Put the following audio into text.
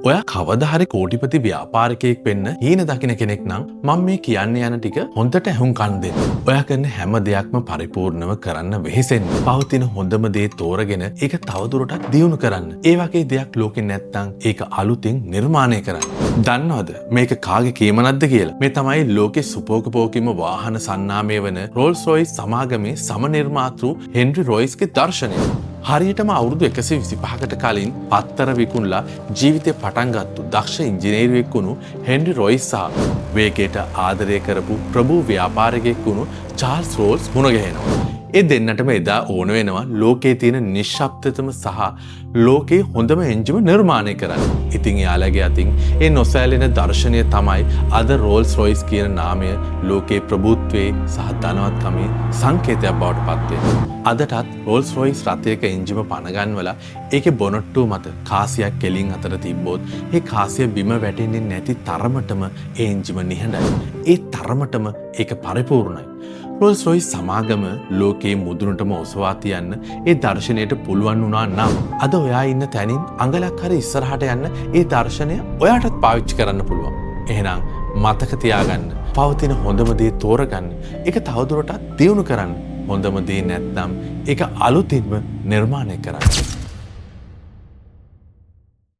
ඔයා කවදා හරි කෝටිපති ව්‍යාපාරිකයෙක් වෙන්න හීන දකින කෙනෙක් නම් මම මේ කියන්න යන ටික හොඳට ඇහුම්කන් දෙන්න. ඔයා කරන හැම දෙයක්ම පරිපූර්ණව කරන්න වෙහෙසෙන්න. පවතින හොඳම දේ තෝරගෙන ඒක තවදුරටත් දියුණු කරන්න. ඒ වගේ දෙයක් ලෝකේ නැත්තම් ඒක අලුතින් නිර්මාණය කරන්න. දන්නවද මේක කාගේ කියමනක්ද කියලා? මේ තමයි ලෝකේ සුපෝකපෝකිම වාහන සන්නාමය වන රෝල්ස් රොයිස් සමාගමේ සමනිර්මාතෘ හෙන්රි රොයිස්ගේ දර්ශනය. හරියටම අවුරුදු 125කට කලින් පත්තර විකුණලා ජීවිතේ පටන් ගත්තු දක්ෂ ඉංජිනේරුවෙක් වුණු හෙන්රි රොයිස් සහ වේගයට ආදරය කරපු ප්‍රභූ ව්‍යාපාරිකයෙක් වුණු චාල්ස් රෝල්ස් මුණ ගැහෙනවා. ඒ දෙන්නටම එදා ඕන වෙනවා ලෝකයේ තියෙන නිශ්ශබ්දතම සහ ලෝකේ හොඳම එන්ජිම නිර්මාණය කරන්න. ඉතින් යාළගේ අතින් ඒ නොසැලෙන දර්ශනය තමයි අද රෝල්ස් රොයිස් කියන නාමය ලෝකේ ප්‍රභූත්වයේ සහ ධනවත්කමේ සංකේතයක් බවට පත් වෙනවා. අදටත් රෝල්ස් රොයිස් රථයක එන්ජිම පනගන්වලා ඒකේ බොනට්ටුව මත කාසියක් කෙලින් අතර තිබ්බොත් ඒ කාසිය බිම වැටෙන්නේ නැති තරමටම ඒ එන්ජිම නිහඬයි. ඒ තරමටම ඒක පරිපූර්ණයි. රෝල්ස් රොයිස් සමාගම ලෝකයේ මුදුනටම ඔසවා තියන්න ඒ දර්ශනයට පුළුවන් වුණා නම් අද ඔයා ඉන්න තැනින් අඟලක් හරි ඉස්සරහට යන්න ඒ දර්ශනය ඔයාටත් පාවිච්චි කරන්න පුළුවන්. එහෙනම් මතක තියාගන්න. පවතින හොඳම දේ තෝරගන්න. ඒක තවදුරටත් දියුණු කරන්න. හොඳම දේ නැත්නම් ඒක අලුතින්ම නිර්මාණය කරන්න.